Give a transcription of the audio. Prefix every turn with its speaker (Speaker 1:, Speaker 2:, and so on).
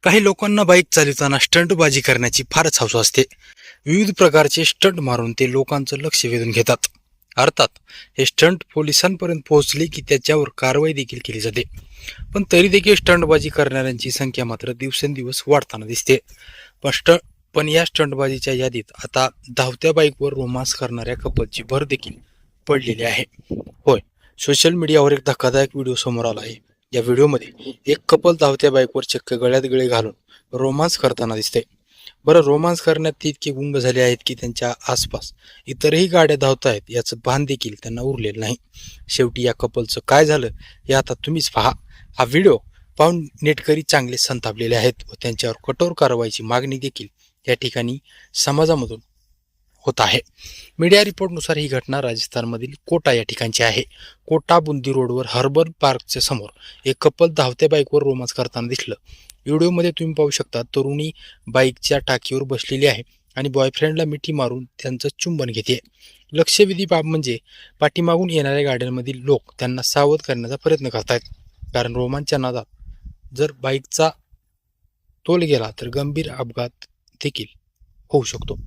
Speaker 1: काही लोकांना बाईक चालवताना स्टंटबाजी करण्याची फारच हौस असते. विविध प्रकारचे स्टंट मारून ते लोकांचं लक्ष वेधून घेतात. अर्थात हे स्टंट पोलिसांपर्यंत पोहोचले की त्याच्यावर कारवाई देखील केली जाते. पण तरी देखील स्टंटबाजी करणाऱ्यांची संख्या मात्र दिवसेंदिवस वाढताना दिसते. पण पण या स्टंटबाजीच्या यादीत आता धावत्या बाईकवर रोमांस करणाऱ्या कपलची भर देखील पडलेली आहे. होय, सोशल मीडियावर एक धक्कादायक व्हिडिओ समोर आला आहे. या व्हिडिओमध्ये एक कपल धावत्या बाईकवर चक्क गळ्यात गळे घालून रोमांस करताना दिसते. बरं, रोमांस करण्यात ते इतके गुंग झाले आहेत की त्यांच्या आसपास इतरही गाड्या धावत आहेत याचं भान देखील त्यांना उरलेलं नाही. शेवटी या कपलचं काय झालं हे आता तुम्हीच पहा. हा व्हिडिओ पाहून नेटकरी चांगले संतापलेले आहेत व त्यांच्यावर कठोर कारवाईची मागणी देखील या ठिकाणी समाजामधून होत आहे. मीडिया रिपोर्टनुसार ही घटना राजस्थानमधील कोटा या ठिकाणची आहे. कोटा बुंदी रोडवर हर्बल पार्कच्या समोर एक कपल धावत्या बाईकवर रोमांस करताना दिसलं. व्हिडिओमध्ये तुम्ही पाहू शकता, तरुणी बाईकच्या टाकीवर बसलेली आहे आणि बॉयफ्रेंडला मिठी मारून त्यांचं चुंबन घेते. लक्षवेधी बाब म्हणजे पाठीमागून येणाऱ्या गाड्यांमधील लोक त्यांना सावध करण्याचा प्रयत्न करतायत. कारण रोमांसच्या नादात जर बाईकचा तोल गेला तर गंभीर अपघात देखील होऊ शकतो.